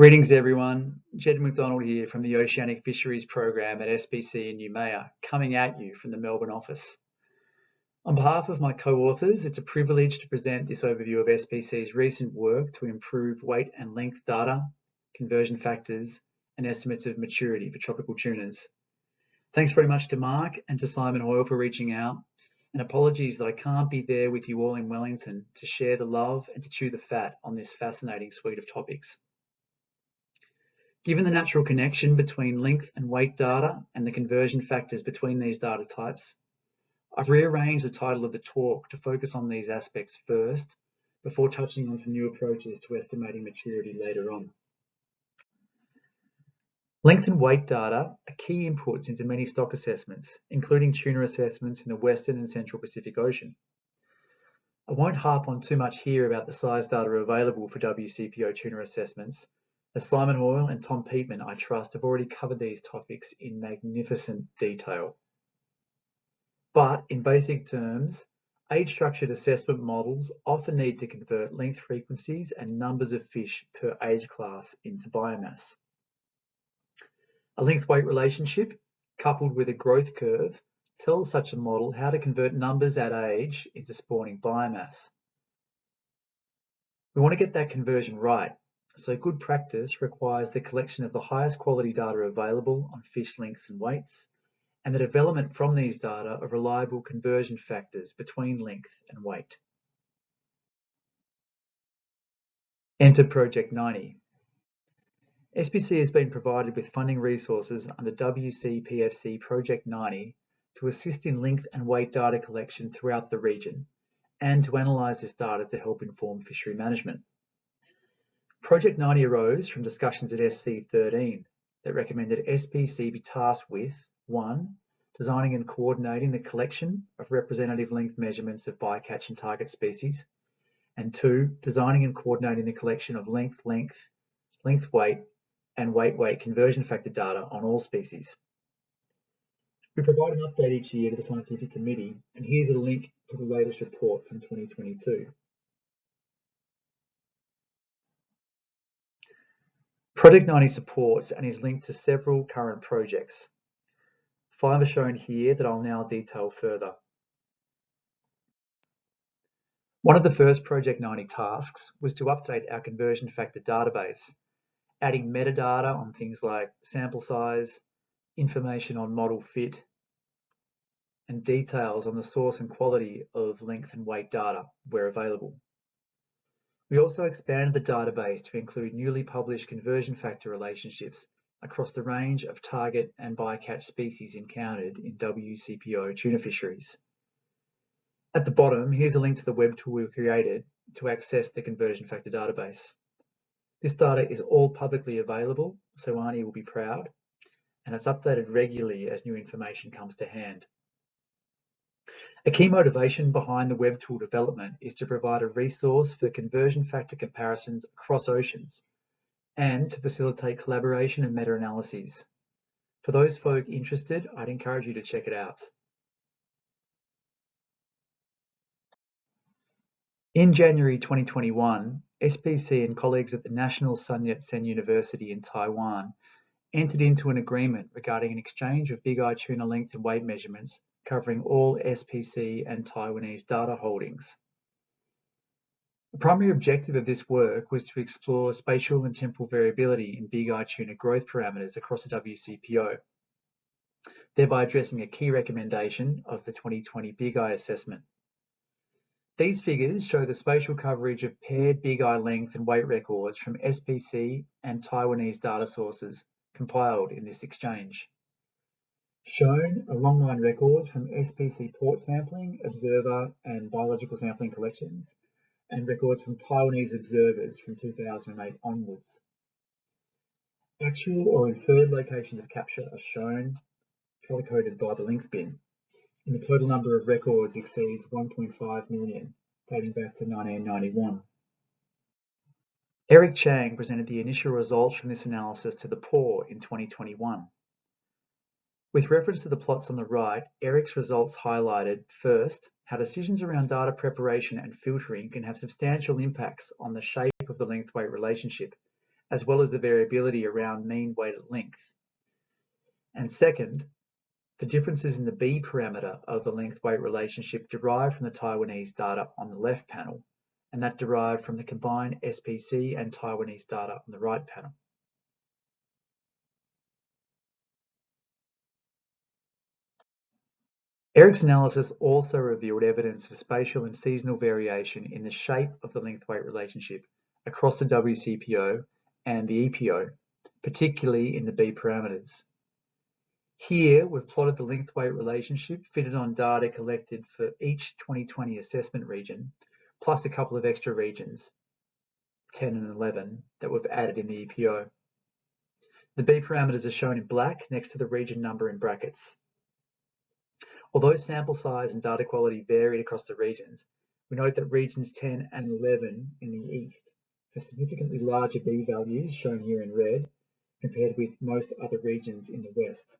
Greetings everyone, Jed McDonald here from the Oceanic Fisheries Program at SPC in Noumea, coming at you from the Melbourne office. On behalf of my co-authors, it's a privilege to present this overview of SPC's recent work to improve weight and length data, conversion factors, and estimates of maturity for tropical tunas. Thanks very much to Mark and to Simon Hoyle for reaching out, and apologies that I can't be there with you all in Wellington to share the love and to chew the fat on this fascinating suite of topics. Given the natural connection between length and weight data and the conversion factors between these data types, I've rearranged the title of the talk to focus on these aspects first, before touching on some new approaches to estimating maturity later on. Length and weight data are key inputs into many stock assessments, including tuna assessments in the Western and Central Pacific Ocean. I won't harp on too much here about the size data available for WCPO tuna assessments, as Simon Hoyle and Tom Peatman, I trust, have already covered these topics in magnificent detail. But in basic terms, age-structured assessment models often need to convert length frequencies and numbers of fish per age class into biomass. A length-weight relationship, coupled with a growth curve, tells such a model how to convert numbers at age into spawning biomass. We want to get that conversion right. So good practice requires the collection of the highest quality data available on fish lengths and weights, and the development from these data of reliable conversion factors between length and weight. Enter Project 90. SPC has been provided with funding resources under WCPFC Project 90 to assist in length and weight data collection throughout the region, and to analyse this data to help inform fishery management. Project 90 arose from discussions at SC13 that recommended SPC be tasked with 1. Designing and coordinating the collection of representative length measurements of bycatch and target species, and 2. Designing and coordinating the collection of length weight, and weight conversion factor data on all species. We provide an update each year to the Scientific Committee, and here's a link to the latest report from 2022. Project 90 supports and is linked to several current projects. 5 are shown here that I'll now detail further. One of the first Project 90 tasks was to update our conversion factor database, adding metadata on things like sample size, information on model fit, and details on the source and quality of length and weight data where available. We also expanded the database to include newly published conversion factor relationships across the range of target and bycatch species encountered in WCPO tuna fisheries. At the bottom, here's a link to the web tool we created to access the conversion factor database. This data is all publicly available, so Arnie will be proud, and it's updated regularly as new information comes to hand. A key motivation behind the web tool development is to provide a resource for conversion factor comparisons across oceans and to facilitate collaboration and meta-analyses. For those folk interested, I'd encourage you to check it out. In January 2021, SPC and colleagues at the National Sun Yat-sen University in Taiwan entered into an agreement regarding an exchange of big eye tuna length and weight measurements covering all SPC and Taiwanese data holdings. The primary objective of this work was to explore spatial and temporal variability in big eye tuna growth parameters across the WCPO, thereby addressing a key recommendation of the 2020 Big Eye assessment. These figures show the spatial coverage of paired big eye length and weight records from SPC and Taiwanese data sources compiled in this exchange. Shown are long-line records from SPC port sampling, observer and biological sampling collections, and records from Taiwanese observers from 2008 onwards. Actual or inferred locations of capture are shown, color-coded by the length bin, and the total number of records exceeds 1.5 million, dating back to 1991. Eric Chang presented the initial results from this analysis to the POR in 2021. With reference to the plots on the right, Eric's results highlighted, first, how decisions around data preparation and filtering can have substantial impacts on the shape of the length-weight relationship, as well as the variability around mean weighted length. And second, the differences in the B parameter of the length-weight relationship derived from the Taiwanese data on the left panel, and that derived from the combined SPC and Taiwanese data on the right panel. Eric's analysis also revealed evidence of spatial and seasonal variation in the shape of the length-weight relationship across the WCPO and the EPO, particularly in the B parameters. Here, we've plotted the length-weight relationship fitted on data collected for each 2020 assessment region, plus a couple of extra regions, 10 and 11, that we've added in the EPO. The B parameters are shown in black next to the region number in brackets. Although sample size and data quality varied across the regions, we note that regions 10 and 11 in the east have significantly larger B values, shown here in red, compared with most other regions in the west.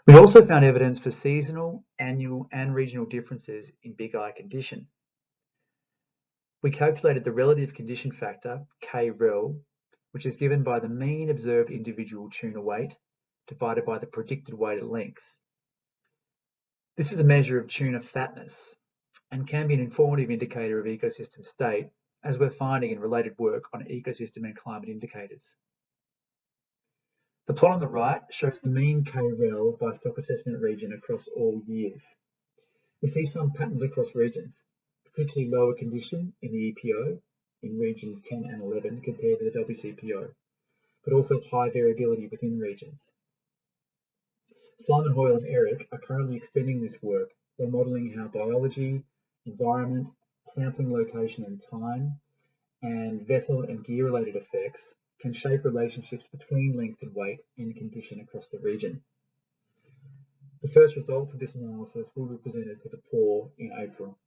We also found evidence for seasonal, annual, and regional differences in big eye condition. We calculated the relative condition factor, KREL, which is given by the mean observed individual tuna weight divided by the predicted weighted length. This is a measure of tuna fatness and can be an informative indicator of ecosystem state, as we're finding in related work on ecosystem and climate indicators. The plot on the right shows the mean KREL by stock assessment region across all years. We see some patterns across regions, particularly lower condition in the EPO in regions 10 and 11 compared to the WCPO, but also high variability within regions. Simon Hoyle and Eric are currently extending this work by modelling how biology, environment, sampling location and time, and vessel and gear related effects can shape relationships between length and weight and condition across the region. The first results of this analysis will be presented to the POR in April.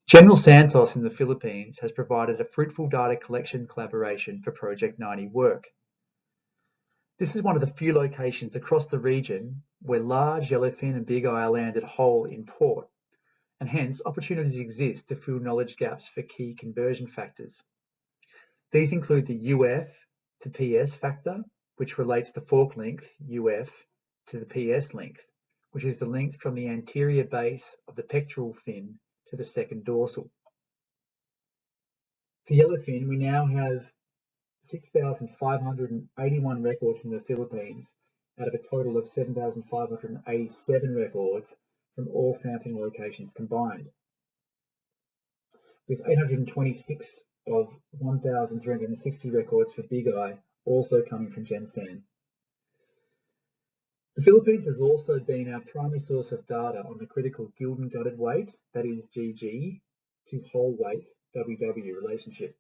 General Santos in the Philippines has provided a fruitful data collection collaboration for Project 90 work. This is one of the few locations across the region where large yellowfin and big eye are landed whole in port, and hence opportunities exist to fill knowledge gaps for key conversion factors. These include the UF to PS factor, which relates the fork length, UF, to the PS length, which is the length from the anterior base of the pectoral fin to the second dorsal. For yellowfin, we now have 6,581 records from the Philippines out of a total of 7,587 records from all sampling locations combined, with 826 of 1,360 records for big eye also coming from Gensan. The Philippines has also been our primary source of data on the critical Gildan gutted weight, that is GG, to whole weight, WW relationship.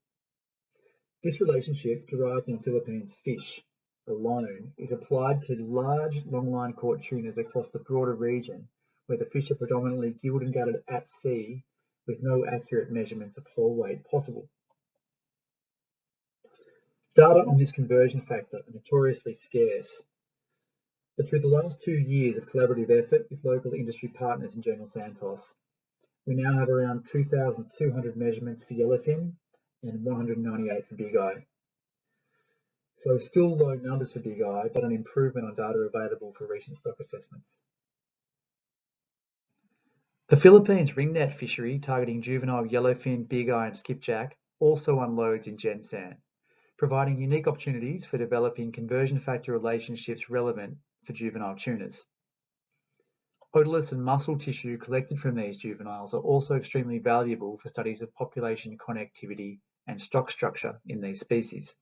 This relationship, derived in Philippines fish alone, is applied to large longline caught tunas across the broader region, where the fish are predominantly gilled and gutted at sea with no accurate measurements of whole weight possible. Data on this conversion factor are notoriously scarce, but through the last 2 years of collaborative effort with local industry partners in General Santos, we now have around 2,200 measurements for yellowfin and 198 for big eye. So still low numbers for big eye, but an improvement on data available for recent stock assessments. The Philippines ringnet fishery targeting juvenile yellowfin, big eye and skipjack also unloads in Gensan, providing unique opportunities for developing conversion factor relationships relevant for juvenile tunas. Otoliths and muscle tissue collected from these juveniles are also extremely valuable for studies of population connectivity and stock structure in these species.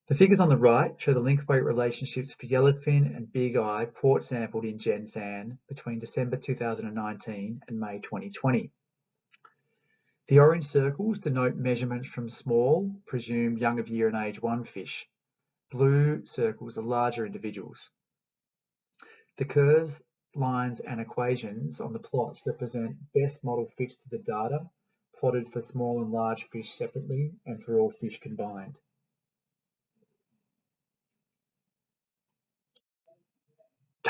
The figures on the right show the length-weight relationships for yellowfin and big eye port sampled in Gensan between December 2019 and May 2020. The orange circles denote measurements from small, presumed young of year and age 1 fish. Blue circles are larger individuals. The curves, lines and equations on the plots represent best model fits to the data, plotted for small and large fish separately and for all fish combined.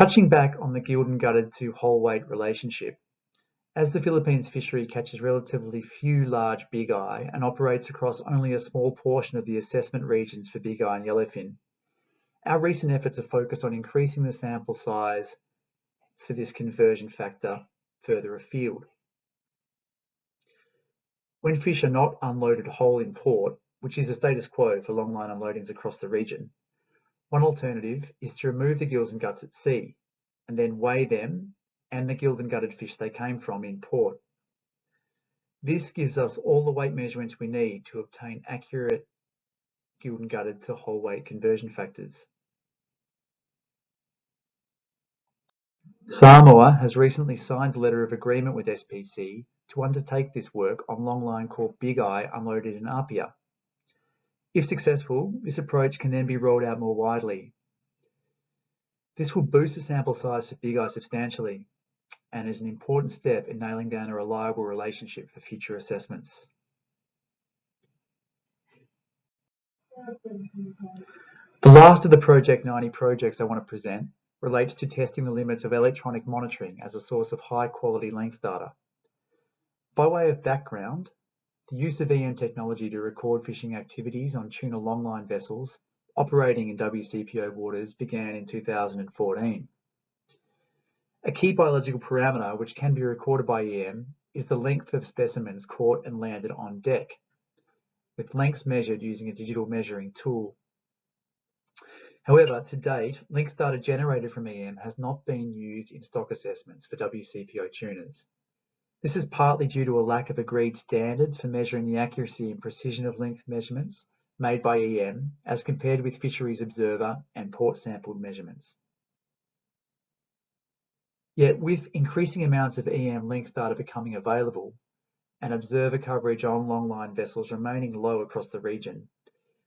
Touching back on the gilled and gutted to whole weight relationship, as the Philippines fishery catches relatively few large big eye and operates across only a small portion of the assessment regions for big eye and yellowfin, our recent efforts are focused on increasing the sample size for this conversion factor further afield. When fish are not unloaded whole in port, which is the status quo for longline unloadings across the region, one alternative is to remove the gills and guts at sea and then weigh them and the gilled and gutted fish they came from in port. This gives us all the weight measurements we need to obtain accurate gilled and gutted to whole weight conversion factors. Samoa has recently signed a letter of agreement with SPC to undertake this work on longline caught big eye unloaded in Apia. If successful, this approach can then be rolled out more widely. This will boost the sample size for big eye substantially and is an important step in nailing down a reliable relationship for future assessments. The last of the Project 90 projects I want to present relates to testing the limits of electronic monitoring as a source of high-quality length data. By way of background, the use of EM technology to record fishing activities on tuna longline vessels operating in WCPO waters began in 2014. A key biological parameter which can be recorded by EM is the length of specimens caught and landed on deck, with lengths measured using a digital measuring tool. However, to date, length data generated from EM has not been used in stock assessments for WCPO tunas. This is partly due to a lack of agreed standards for measuring the accuracy and precision of length measurements made by EM as compared with fisheries observer and port sampled measurements. Yet with increasing amounts of EM length data becoming available and observer coverage on longline vessels remaining low across the region,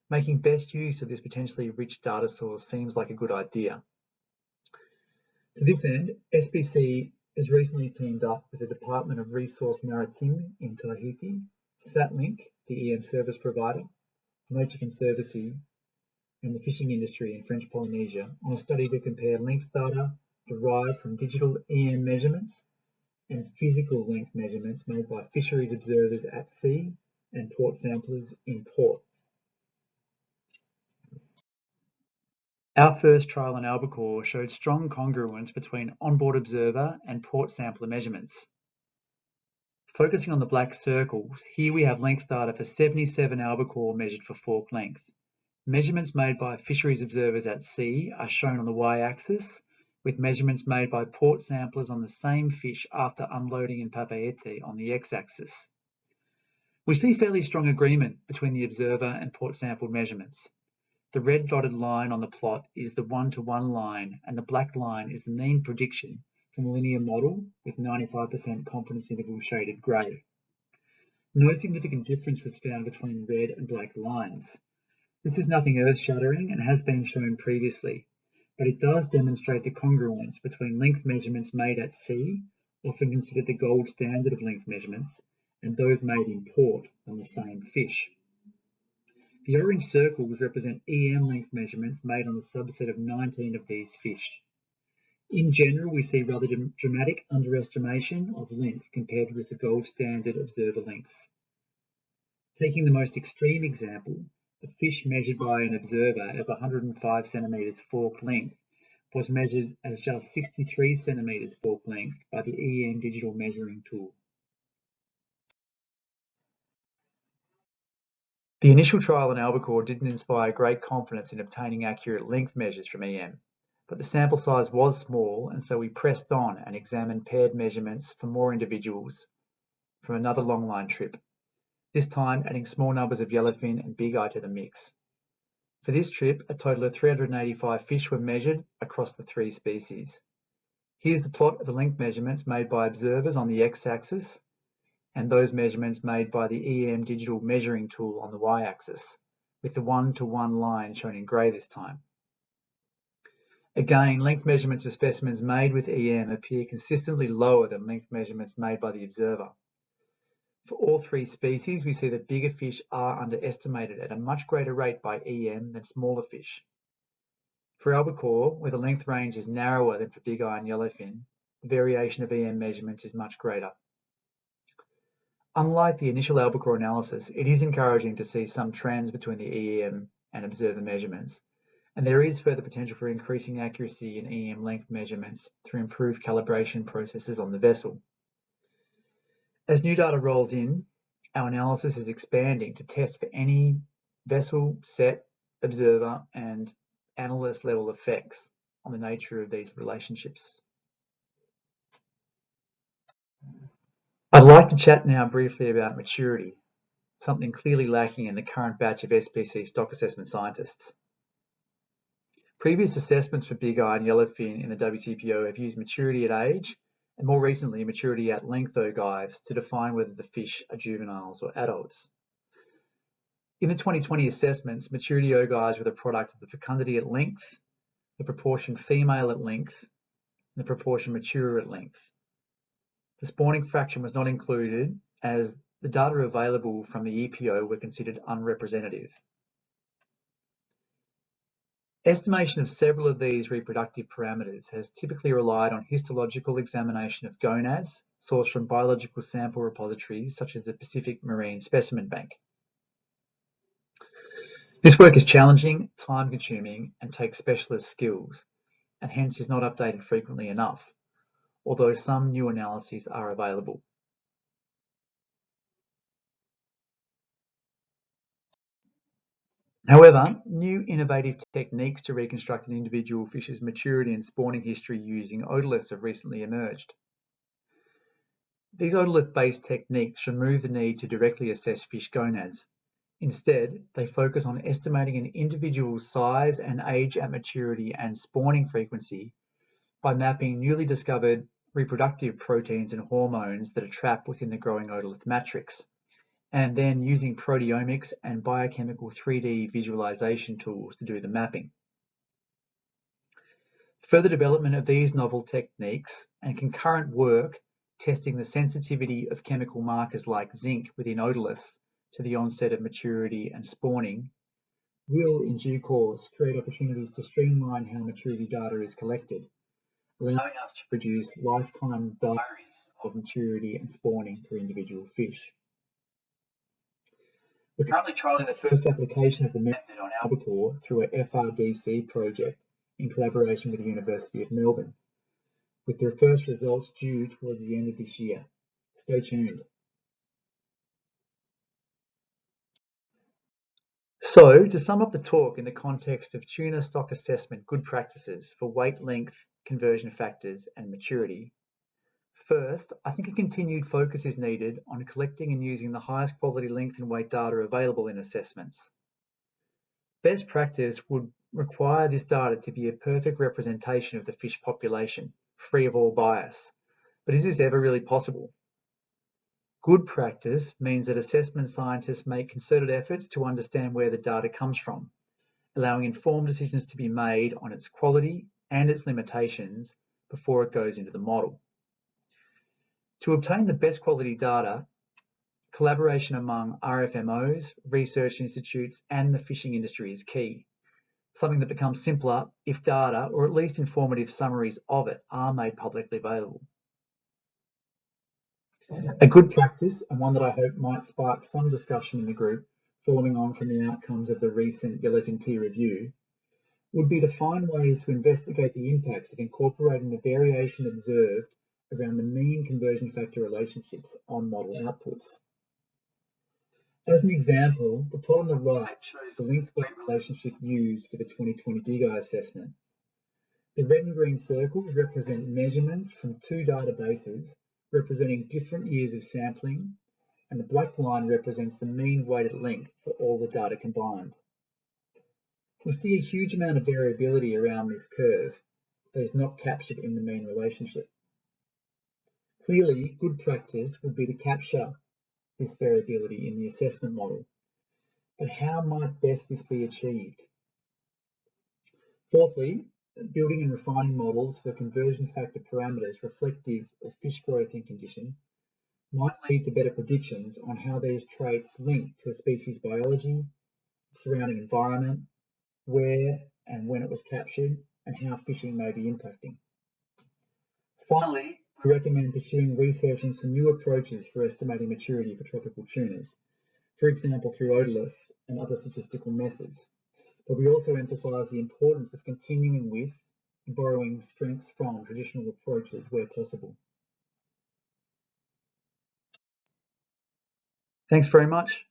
making best use of this potentially rich data source seems like a good idea. To this end, SPC has recently teamed up with the Department of Resources Maritime in Tahiti, SatLink, the EM service provider, Nature Conservancy, and the fishing industry in French Polynesia on a study to compare length data derived from digital EM measurements and physical length measurements made by fisheries observers at sea and port samplers in port. Our first trial in albacore showed strong congruence between onboard observer and port sampler measurements. Focusing on the black circles, here we have length data for 77 albacore measured for fork length. Measurements made by fisheries observers at sea are shown on the y-axis, with measurements made by port samplers on the same fish after unloading in Papeete on the x-axis. We see fairly strong agreement between the observer and port sampled measurements. The red dotted line on the plot is the one-to-one line, and the black line is the mean prediction from a linear model with 95% confidence interval shaded grey. No significant difference was found between red and black lines. This is nothing earth-shattering and has been shown previously, but it does demonstrate the congruence between length measurements made at sea, often considered the gold standard of length measurements, and those made in port on the same fish. The orange circles represent EM length measurements made on a subset of 19 of these fish. In general, we see rather dramatic underestimation of length compared with the gold standard observer lengths. Taking the most extreme example, a fish measured by an observer as 105 centimetres fork length was measured as just 63 centimetres fork length by the EM digital measuring tool. The initial trial in albacore didn't inspire great confidence in obtaining accurate length measures from EM, but the sample size was small, and so we pressed on and examined paired measurements for more individuals from another longline trip, this time adding small numbers of yellowfin and big eye to the mix. For this trip, a total of 385 fish were measured across the three species. Here's the plot of the length measurements made by observers on the x-axis and those measurements made by the EM digital measuring tool on the y-axis, with the one-to-one line shown in grey this time. Again, length measurements for specimens made with EM appear consistently lower than length measurements made by the observer. For all three species, we see that bigger fish are underestimated at a much greater rate by EM than smaller fish. For albacore, where the length range is narrower than for big eye and yellowfin, the variation of EM measurements is much greater. Unlike the initial albacore analysis, it is encouraging to see some trends between the EM and observer measurements, and there is further potential for increasing accuracy in EM length measurements through improved calibration processes on the vessel. As new data rolls in, our analysis is expanding to test for any vessel, set, observer, and analyst level effects on the nature of these relationships. I'd like to chat now briefly about maturity, something clearly lacking in the current batch of SPC stock assessment scientists. Previous assessments for big eye and yellowfin in the WCPO have used maturity at age and more recently maturity at length ogives to define whether the fish are juveniles or adults. In the 2020 assessments, maturity ogives were the product of the fecundity at length, the proportion female at length, and the proportion mature at length. The spawning fraction was not included as the data available from the EPO were considered unrepresentative. Estimation of several of these reproductive parameters has typically relied on histological examination of gonads sourced from biological sample repositories such as the Pacific Marine Specimen Bank. This work is challenging, time-consuming, and takes specialist skills, and hence is not updated frequently enough, although some new analyses are available. However, new innovative techniques to reconstruct an individual fish's maturity and spawning history using otoliths have recently emerged. These otolith-based techniques remove the need to directly assess fish gonads. Instead, they focus on estimating an individual's size and age at maturity and spawning frequency by mapping newly discovered reproductive proteins and hormones that are trapped within the growing otolith matrix, and then using proteomics and biochemical 3D visualization tools to do the mapping. Further development of these novel techniques and concurrent work testing the sensitivity of chemical markers like zinc within otoliths to the onset of maturity and spawning will, in due course, create opportunities to streamline how maturity data is collected, allowing us to produce lifetime diaries of maturity and spawning for individual fish. We're currently trialling the first application of the method on albacore through a FRDC project in collaboration with the University of Melbourne, with their first results due towards the end of this year. Stay tuned. So, to sum up the talk in the context of tuna stock assessment good practices for weight, length, conversion factors, and maturity, first, I think a continued focus is needed on collecting and using the highest quality length and weight data available in assessments. Best practice would require this data to be a perfect representation of the fish population, free of all bias. But is this ever really possible? Good practice means that assessment scientists make concerted efforts to understand where the data comes from, allowing informed decisions to be made on its quality and its limitations before it goes into the model. To obtain the best quality data, collaboration among RFMOs, research institutes, and the fishing industry is key, something that becomes simpler if data, or at least informative summaries of it, are made publicly available. A good practice, and one that I hope might spark some discussion in the group following on from the outcomes of the recent Wellington peer review, would be to find ways to investigate the impacts of incorporating the variation observed around the mean conversion factor relationships on model outputs. As an example, the plot on the right shows the length-weight relationship used for the 2020 big eye assessment. The red and green circles represent measurements from two databases representing different years of sampling, and the black line represents the mean weighted length for all the data combined. We see a huge amount of variability around this curve that is not captured in the mean relationship. Clearly, good practice would be to capture this variability in the assessment model, but how might best this be achieved? Fourthly, building and refining models for conversion factor parameters reflective of fish growth and condition might lead to better predictions on how these traits link to a species' biology, surrounding environment, wear, and when it was captured, and how fishing may be impacting. Finally, we recommend pursuing research into new approaches for estimating maturity for tropical tunas, for example through odorless and other statistical methods. But we also emphasise the importance of continuing with and borrowing strength from traditional approaches where possible. Thanks very much.